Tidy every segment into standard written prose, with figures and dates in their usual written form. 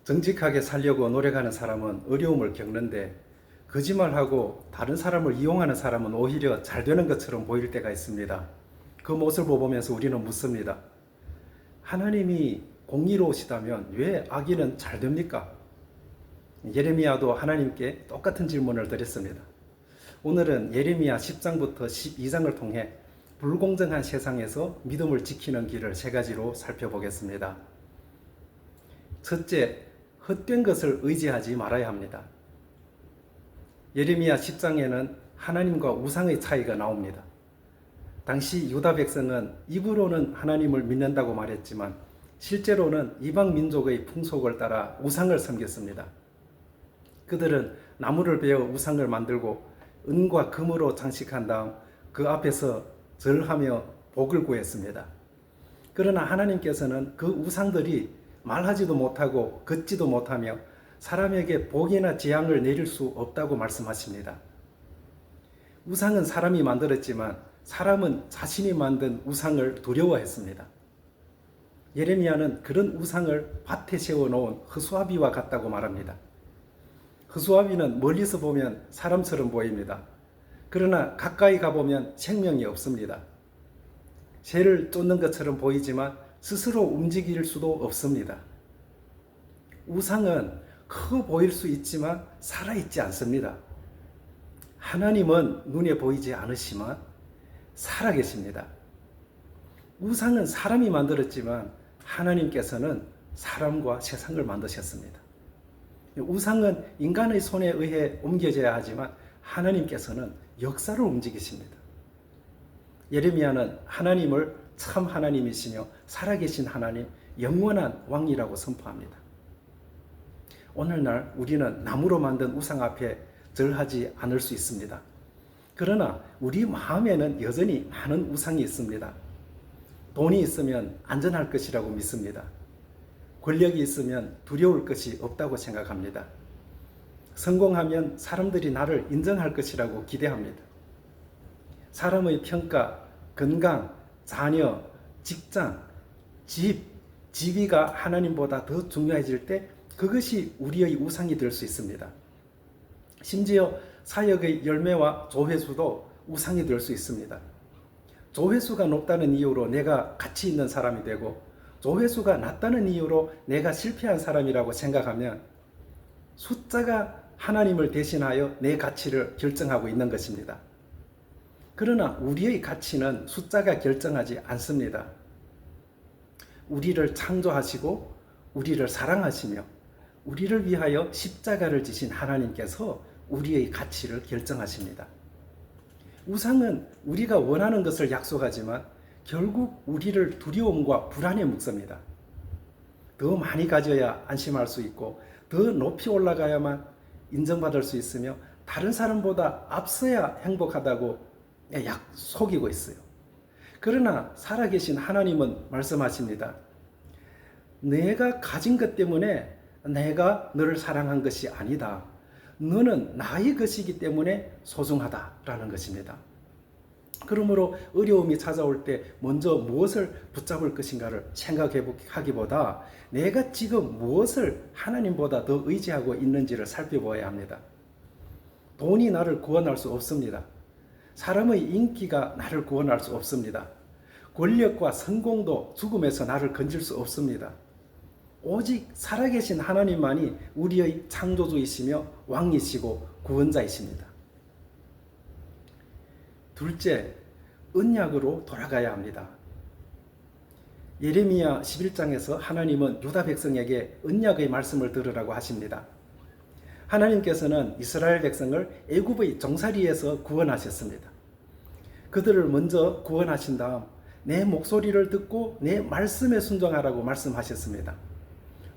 정직하게 살려고 노력하는 사람은 어려움을 겪는데 거짓말하고 다른 사람을 이용하는 사람은 오히려 잘 되는 것처럼 보일 때가 있습니다. 그 모습을 보면서 우리는 묻습니다. 하나님이 공의로우시다면 왜 악인은 잘 됩니까? 예레미야도 하나님께 똑같은 질문을 드렸습니다. 오늘은 예레미야 10장부터 12장을 통해 불공정한 세상에서 믿음을 지키는 길을 세 가지로 살펴보겠습니다. 첫째, 헛된 것을 의지하지 말아야 합니다. 예레미야 10장에는 하나님과 우상의 차이가 나옵니다. 당시 유다 백성은 입으로는 하나님을 믿는다고 말했지만 실제로는 이방 민족의 풍속을 따라 우상을 섬겼습니다. 그들은 나무를 베어 우상을 만들고 은과 금으로 장식한 다음 그 앞에서 절하며 복을 구했습니다. 그러나 하나님께서는 그 우상들이 말하지도 못하고 걷지도 못하며 사람에게 복이나 재앙을 내릴 수 없다고 말씀하십니다. 우상은 사람이 만들었지만 사람은 자신이 만든 우상을 두려워했습니다. 예레미야는 그런 우상을 밭에 세워놓은 허수아비와 같다고 말합니다. 허수아비는 멀리서 보면 사람처럼 보입니다. 그러나 가까이 가보면 생명이 없습니다. 새를 쫓는 것처럼 보이지만 스스로 움직일 수도 없습니다. 우상은 커 보일 수 있지만 살아있지 않습니다. 하나님은 눈에 보이지 않으시지만 살아계십니다. 우상은 사람이 만들었지만 하나님께서는 사람과 세상을 만드셨습니다. 우상은 인간의 손에 의해 옮겨져야 하지만 하나님께서는 역사를 움직이십니다. 예레미야는 하나님을 참 하나님이시며 살아계신 하나님, 영원한 왕이라고 선포합니다. 오늘날 우리는 나무로 만든 우상 앞에 절하지 않을 수 있습니다. 그러나 우리 마음에는 여전히 많은 우상이 있습니다. 돈이 있으면 안전할 것이라고 믿습니다. 권력이 있으면 두려울 것이 없다고 생각합니다. 성공하면 사람들이 나를 인정할 것이라고 기대합니다. 사람의 평가, 건강, 자녀, 직장, 집, 지위가 하나님보다 더 중요해질 때 그것이 우리의 우상이 될 수 있습니다. 심지어 사역의 열매와 조회수도 우상이 될 수 있습니다. 조회수가 높다는 이유로 내가 가치 있는 사람이 되고 조회수가 낮다는 이유로 내가 실패한 사람이라고 생각하면 숫자가 하나님을 대신하여 내 가치를 결정하고 있는 것입니다. 그러나 우리의 가치는 숫자가 결정하지 않습니다. 우리를 창조하시고 우리를 사랑하시며 우리를 위하여 십자가를 지신 하나님께서 우리의 가치를 결정하십니다. 우상은 우리가 원하는 것을 약속하지만 결국 우리를 두려움과 불안에 묶습니다. 더 많이 가져야 안심할 수 있고 더 높이 올라가야만 인정받을 수 있으며 다른 사람보다 앞서야 행복하다고 속이고 있어요. 그러나 살아계신 하나님은 말씀하십니다. 내가 가진 것 때문에 내가 너를 사랑한 것이 아니다. 너는 나의 것이기 때문에 소중하다라는 것입니다. 그러므로 어려움이 찾아올 때 먼저 무엇을 붙잡을 것인가를 생각하기보다 내가 지금 무엇을 하나님보다 더 의지하고 있는지를 살펴보아야 합니다. 돈이 나를 구원할 수 없습니다. 사람의 인기가 나를 구원할 수 없습니다. 권력과 성공도 죽음에서 나를 건질 수 없습니다. 오직 살아계신 하나님만이 우리의 창조주이시며 왕이시고 구원자이십니다. 둘째, 언약으로 돌아가야 합니다. 예레미야 11장에서 하나님은 유다 백성에게 언약의 말씀을 들으라고 하십니다. 하나님께서는 이스라엘 백성을 애굽의 종살이에서 구원하셨습니다. 그들을 먼저 구원하신 다음 내 목소리를 듣고 내 말씀에 순종하라고 말씀하셨습니다.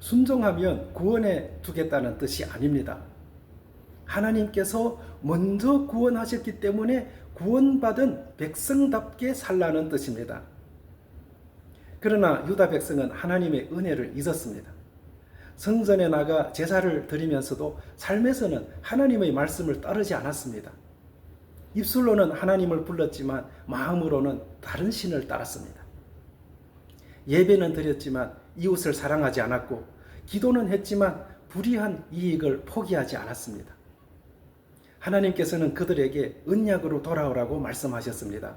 순종하면 구원해 주겠다는 뜻이 아닙니다. 하나님께서 먼저 구원하셨기 때문에 구원받은 백성답게 살라는 뜻입니다. 그러나 유다 백성은 하나님의 은혜를 잊었습니다. 성전에 나가 제사를 드리면서도 삶에서는 하나님의 말씀을 따르지 않았습니다. 입술로는 하나님을 불렀지만 마음으로는 다른 신을 따랐습니다. 예배는 드렸지만 이웃을 사랑하지 않았고 기도는 했지만 불이한 이익을 포기하지 않았습니다. 하나님께서는 그들에게 언약으로 돌아오라고 말씀하셨습니다.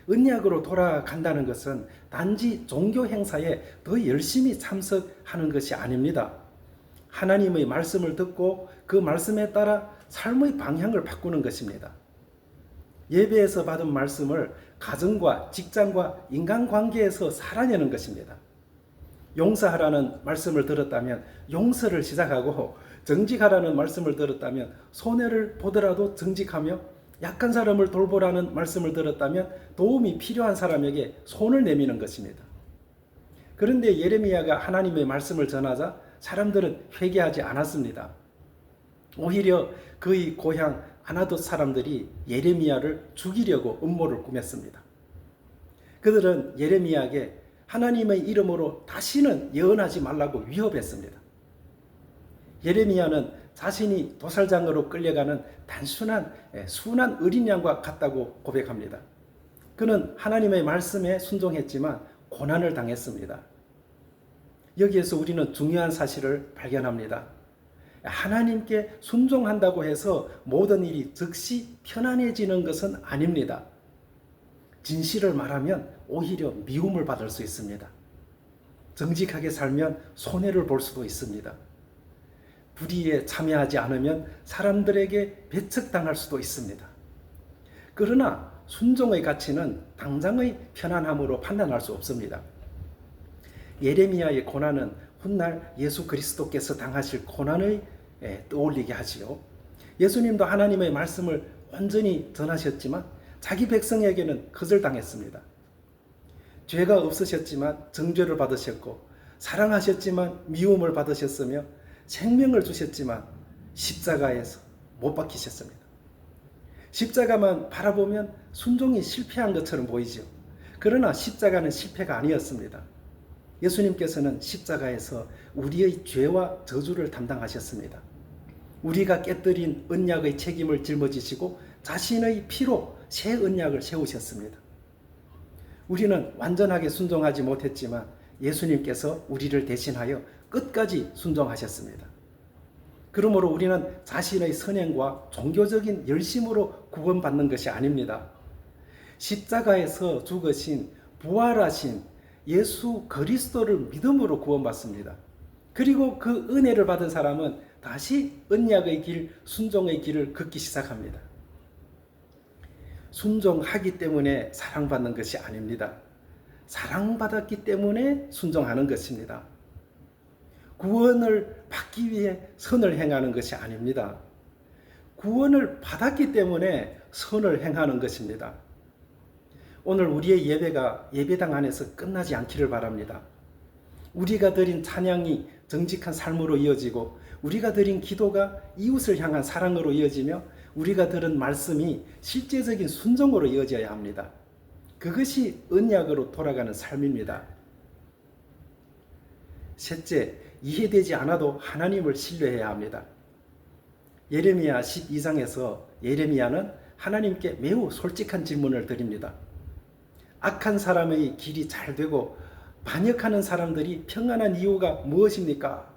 언약으로 돌아간다는 것은 단지 종교 행사에 더 열심히 참석하는 것이 아닙니다. 하나님의 말씀을 듣고 그 말씀에 따라 삶의 방향을 바꾸는 것입니다. 예배에서 받은 말씀을 가정과 직장과 인간관계에서 살아내는 것입니다. 용서하라는 말씀을 들었다면 용서를 시작하고, 정직하라는 말씀을 들었다면 손해를 보더라도 정직하며, 약한 사람을 돌보라는 말씀을 들었다면 도움이 필요한 사람에게 손을 내미는 것입니다. 그런데 예레미야가 하나님의 말씀을 전하자 사람들은 회개하지 않았습니다. 오히려 그의 고향 아나돗 사람들이 예레미야를 죽이려고 음모를 꾸몄습니다. 그들은 예레미야에게 하나님의 이름으로 다시는 예언하지 말라고 위협했습니다. 예레미야는 자신이 도살장으로 끌려가는 순한 어린 양과 같다고 고백합니다. 그는 하나님의 말씀에 순종했지만 고난을 당했습니다. 여기에서 우리는 중요한 사실을 발견합니다. 하나님께 순종한다고 해서 모든 일이 즉시 편안해지는 것은 아닙니다. 진실을 말하면 오히려 미움을 받을 수 있습니다. 정직하게 살면 손해를 볼 수도 있습니다. 불의에 참여하지 않으면 사람들에게 배척당할 수도 있습니다. 그러나 순종의 가치는 당장의 편안함으로 판단할 수 없습니다. 예레미야의 고난은 훗날 예수 그리스도께서 당하실 고난을 떠올리게 하지요. 예수님도 하나님의 말씀을 온전히 전하셨지만 자기 백성에게는 거절당했습니다. 죄가 없으셨지만 정죄를 받으셨고, 사랑하셨지만 미움을 받으셨으며, 생명을 주셨지만 십자가에서 못 박히셨습니다. 십자가만 바라보면 순종이 실패한 것처럼 보이죠. 그러나 십자가는 실패가 아니었습니다. 예수님께서는 십자가에서 우리의 죄와 저주를 담당하셨습니다. 우리가 깨뜨린 언약의 책임을 짊어지시고 자신의 피로 새 언약을 세우셨습니다. 우리는 완전하게 순종하지 못했지만 예수님께서 우리를 대신하여 끝까지 순종하셨습니다. 그러므로 우리는 자신의 선행과 종교적인 열심으로 구원받는 것이 아닙니다. 십자가에서 죽으신 부활하신 예수 그리스도를 믿음으로 구원받습니다. 그리고 그 은혜를 받은 사람은 다시 언약의 길, 순종의 길을 걷기 시작합니다. 순종하기 때문에 사랑받는 것이 아닙니다. 사랑받았기 때문에 순종하는 것입니다. 구원을 받기 위해 선을 행하는 것이 아닙니다. 구원을 받았기 때문에 선을 행하는 것입니다. 오늘 우리의 예배가 예배당 안에서 끝나지 않기를 바랍니다. 우리가 드린 찬양이 정직한 삶으로 이어지고, 우리가 드린 기도가 이웃을 향한 사랑으로 이어지며, 우리가 들은 말씀이 실제적인 순종으로 이어져야 합니다. 그것이 언약으로 돌아가는 삶입니다. 셋째, 이해되지 않아도 하나님을 신뢰해야 합니다. 예레미야 12장에서 예레미야는 하나님께 매우 솔직한 질문을 드립니다. 악한 사람의 길이 잘 되고 반역하는 사람들이 평안한 이유가 무엇입니까?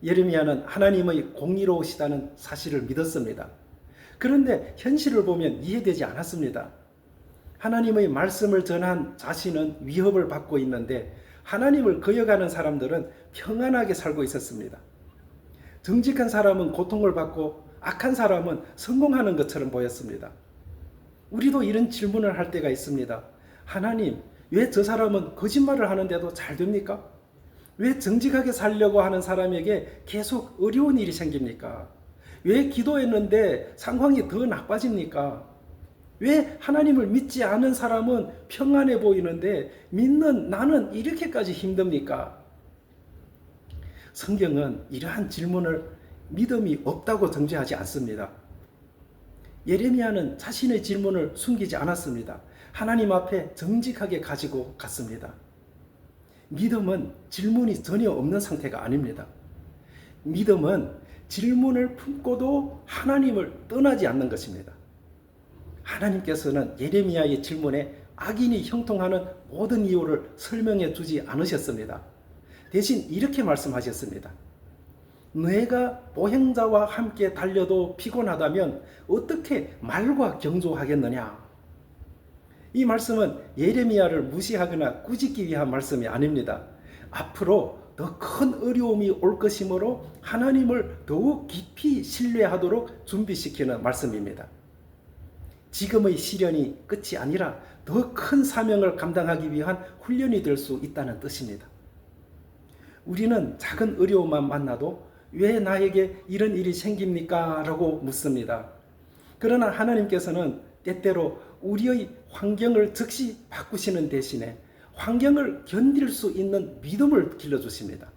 예레미야는 하나님의 공의로우시다는 사실을 믿었습니다. 그런데 현실을 보면 이해되지 않았습니다. 하나님의 말씀을 전한 자신은 위협을 받고 있는데 하나님을 거역하는 사람들은 평안하게 살고 있었습니다. 정직한 사람은 고통을 받고 악한 사람은 성공하는 것처럼 보였습니다. 우리도 이런 질문을 할 때가 있습니다. 하나님, 왜 저 사람은 거짓말을 하는데도 잘 됩니까? 왜 정직하게 살려고 하는 사람에게 계속 어려운 일이 생깁니까? 왜 기도했는데 상황이 더 나빠집니까? 왜 하나님을 믿지 않은 사람은 평안해 보이는데 믿는 나는 이렇게까지 힘듭니까? 성경은 이러한 질문을 믿음이 없다고 정죄하지 않습니다. 예레미야는 자신의 질문을 숨기지 않았습니다. 하나님 앞에 정직하게 가지고 갔습니다. 믿음은 질문이 전혀 없는 상태가 아닙니다. 믿음은 질문을 품고도 하나님을 떠나지 않는 것입니다. 하나님께서는 예레미야의 질문에 악인이 형통하는 모든 이유를 설명해 주지 않으셨습니다. 대신 이렇게 말씀하셨습니다. 내가 보행자와 함께 달려도 피곤하다면 어떻게 말과 경주하겠느냐. 이 말씀은 예레미야를 무시하거나 꾸짖기 위한 말씀이 아닙니다. 앞으로 더 큰 어려움이 올 것이므로 하나님을 더욱 깊이 신뢰하도록 준비시키는 말씀입니다. 지금의 시련이 끝이 아니라 더 큰 사명을 감당하기 위한 훈련이 될 수 있다는 뜻입니다. 우리는 작은 어려움만 만나도 왜 나에게 이런 일이 생깁니까? 라고 묻습니다. 그러나 하나님께서는 때때로 우리의 환경을 즉시 바꾸시는 대신에 환경을 견딜 수 있는 믿음을 길러주십니다.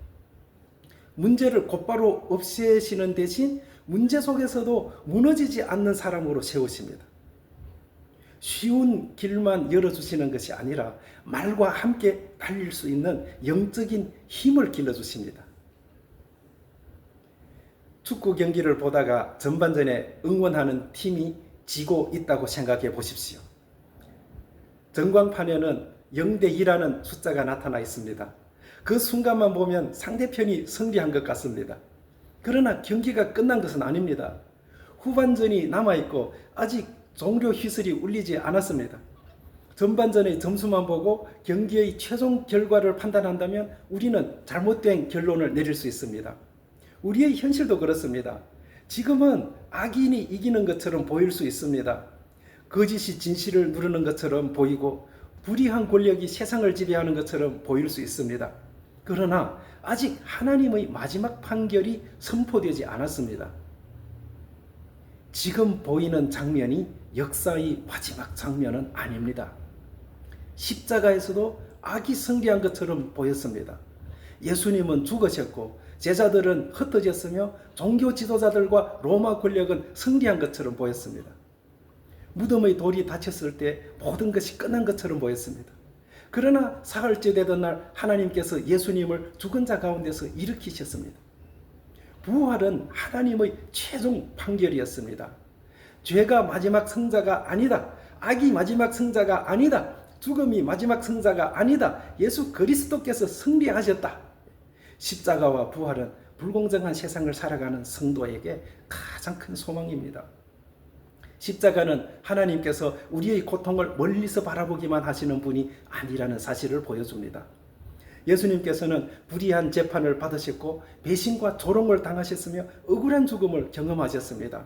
문제를 곧바로 없애시는 대신 문제 속에서도 무너지지 않는 사람으로 세우십니다. 쉬운 길만 열어주시는 것이 아니라 말과 함께 달릴 수 있는 영적인 힘을 길러주십니다. 축구 경기를 보다가 전반전에 응원하는 팀이 지고 있다고 생각해 보십시오. 전광판에는 0대2라는 숫자가 나타나 있습니다. 그 순간만 보면 상대편이 승리한 것 같습니다. 그러나 경기가 끝난 것은 아닙니다. 후반전이 남아있고 아직 종료 휘슬이 울리지 않았습니다. 전반전의 점수만 보고 경기의 최종 결과를 판단한다면 우리는 잘못된 결론을 내릴 수 있습니다. 우리의 현실도 그렇습니다. 지금은 악인이 이기는 것처럼 보일 수 있습니다. 거짓이 진실을 누르는 것처럼 보이고 불의한 권력이 세상을 지배하는 것처럼 보일 수 있습니다. 그러나 아직 하나님의 마지막 판결이 선포되지 않았습니다. 지금 보이는 장면이 역사의 마지막 장면은 아닙니다. 십자가에서도 악이 승리한 것처럼 보였습니다. 예수님은 죽으셨고 제자들은 흩어졌으며 종교 지도자들과 로마 권력은 승리한 것처럼 보였습니다. 무덤의 돌이 닫혔을 때 모든 것이 끝난 것처럼 보였습니다. 그러나 사흘째 되던 날 하나님께서 예수님을 죽은 자 가운데서 일으키셨습니다. 부활은 하나님의 최종 판결이었습니다. 죄가 마지막 승자가 아니다. 악이 마지막 승자가 아니다. 죽음이 마지막 승자가 아니다. 예수 그리스도께서 승리하셨다. 십자가와 부활은 불공정한 세상을 살아가는 성도에게 가장 큰 소망입니다. 십자가는 하나님께서 우리의 고통을 멀리서 바라보기만 하시는 분이 아니라는 사실을 보여줍니다. 예수님께서는 불의한 재판을 받으셨고 배신과 조롱을 당하셨으며 억울한 죽음을 경험하셨습니다.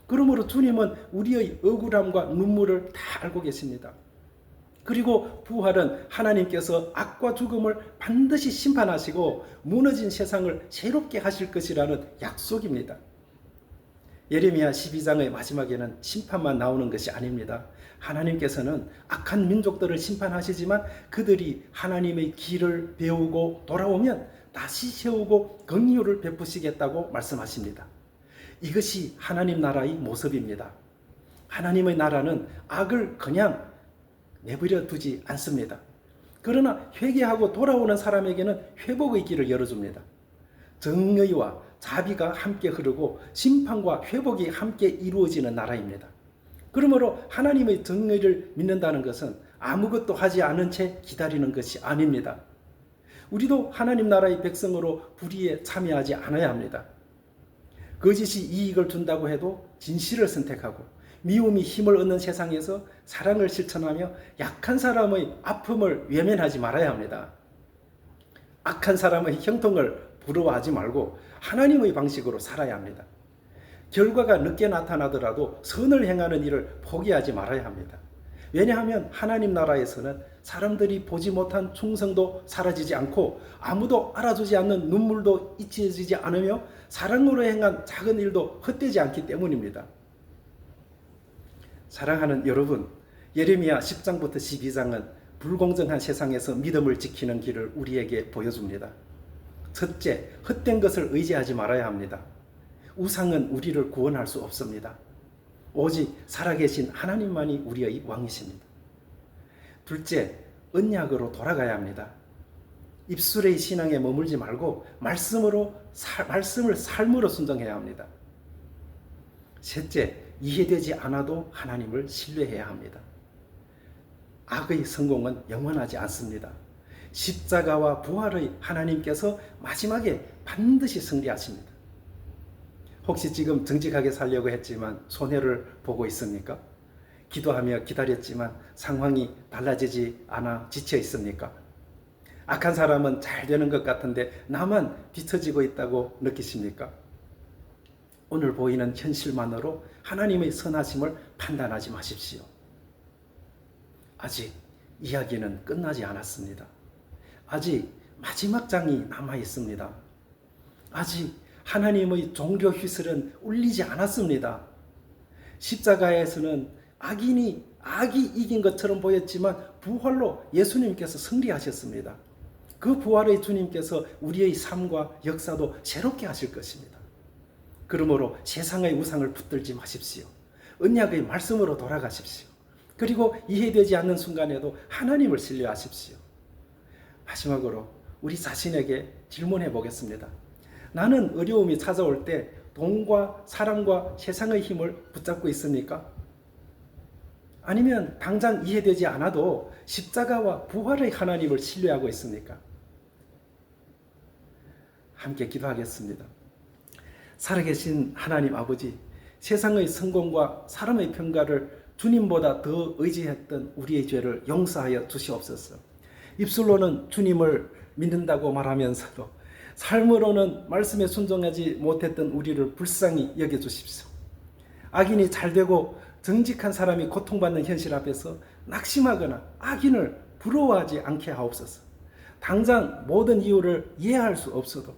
그러므로 주님은 우리의 억울함과 눈물을 다 알고 계십니다. 그리고 부활은 하나님께서 악과 죽음을 반드시 심판하시고 무너진 세상을 새롭게 하실 것이라는 약속입니다. 예레미야 12장의 마지막에는 심판만 나오는 것이 아닙니다. 하나님께서는 악한 민족들을 심판하시지만 그들이 하나님의 길을 배우고 돌아오면 다시 세우고 긍휼을 베푸시겠다고 말씀하십니다. 이것이 하나님 나라의 모습입니다. 하나님의 나라는 악을 그냥 내버려 두지 않습니다. 그러나 회개하고 돌아오는 사람에게는 회복의 길을 열어줍니다. 정의와 자비가 함께 흐르고 심판과 회복이 함께 이루어지는 나라입니다. 그러므로 하나님의 정의를 믿는다는 것은 아무것도 하지 않은 채 기다리는 것이 아닙니다. 우리도 하나님 나라의 백성으로 불의에 참여하지 않아야 합니다. 거짓이 이익을 준다고 해도 진실을 선택하고 미움이 힘을 얻는 세상에서 사랑을 실천하며 약한 사람의 아픔을 외면하지 말아야 합니다. 악한 사람의 형통을 부러워하지 말고 하나님의 방식으로 살아야 합니다. 결과가 늦게 나타나더라도 선을 행하는 일을 포기하지 말아야 합니다. 왜냐하면 하나님 나라에서는 사람들이 보지 못한 충성도 사라지지 않고 아무도 알아주지 않는 눈물도 잊혀지지 않으며 사랑으로 행한 작은 일도 헛되지 않기 때문입니다. 사랑하는 여러분, 예레미야 10장부터 12장은 불공정한 세상에서 믿음을 지키는 길을 우리에게 보여줍니다. 첫째, 헛된 것을 의지하지 말아야 합니다. 우상은 우리를 구원할 수 없습니다. 오직 살아계신 하나님만이 우리의 왕이십니다. 둘째, 언약으로 돌아가야 합니다. 입술의 신앙에 머물지 말고 말씀을 삶으로 순종해야 합니다. 셋째, 이해되지 않아도 하나님을 신뢰해야 합니다. 악의 성공은 영원하지 않습니다. 십자가와 부활의 하나님께서 마지막에 반드시 승리하십니다. 혹시 지금 정직하게 살려고 했지만 손해를 보고 있습니까? 기도하며 기다렸지만 상황이 달라지지 않아 지쳐 있습니까? 악한 사람은 잘 되는 것 같은데 나만 뒤처지고 있다고 느끼십니까? 오늘 보이는 현실만으로 하나님의 선하심을 판단하지 마십시오. 아직 이야기는 끝나지 않았습니다. 아직 마지막 장이 남아 있습니다. 아직 하나님의 종료 휘슬은 울리지 않았습니다. 십자가에서는 악이 이긴 것처럼 보였지만 부활로 예수님께서 승리하셨습니다. 그 부활의 주님께서 우리의 삶과 역사도 새롭게 하실 것입니다. 그러므로 세상의 우상을 붙들지 마십시오. 언약의 말씀으로 돌아가십시오. 그리고 이해되지 않는 순간에도 하나님을 신뢰하십시오. 마지막으로 우리 자신에게 질문해 보겠습니다. 나는 어려움이 찾아올 때 돈과 사람과 세상의 힘을 붙잡고 있습니까? 아니면 당장 이해되지 않아도 십자가와 부활의 하나님을 신뢰하고 있습니까? 함께 기도하겠습니다. 살아계신 하나님 아버지, 세상의 성공과 사람의 평가를 주님보다 더 의지했던 우리의 죄를 용서하여 주시옵소서. 입술로는 주님을 믿는다고 말하면서도 삶으로는 말씀에 순종하지 못했던 우리를 불쌍히 여겨주십시오. 악인이 잘되고 정직한 사람이 고통받는 현실 앞에서 낙심하거나 악인을 부러워하지 않게 하옵소서. 당장 모든 이유를 이해할 수 없어도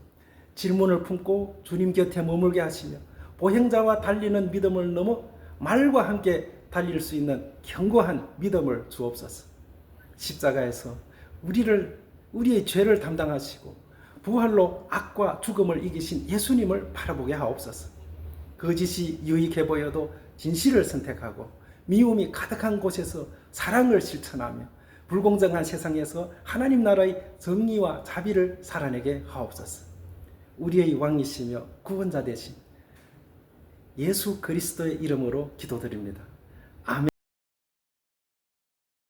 질문을 품고 주님 곁에 머물게 하시며 보행자와 달리는 믿음을 넘어 말과 함께 달릴 수 있는 견고한 믿음을 주옵소서. 십자가에서 우리의 죄를 담당하시고 부활로 악과 죽음을 이기신 예수님을 바라보게 하옵소서. 거짓이 유익해 보여도 진실을 선택하고 미움이 가득한 곳에서 사랑을 실천하며 불공정한 세상에서 하나님 나라의 정의와 자비를 살아내게 하옵소서. 우리의 왕이시며 구원자 되신 예수 그리스도의 이름으로 기도드립니다.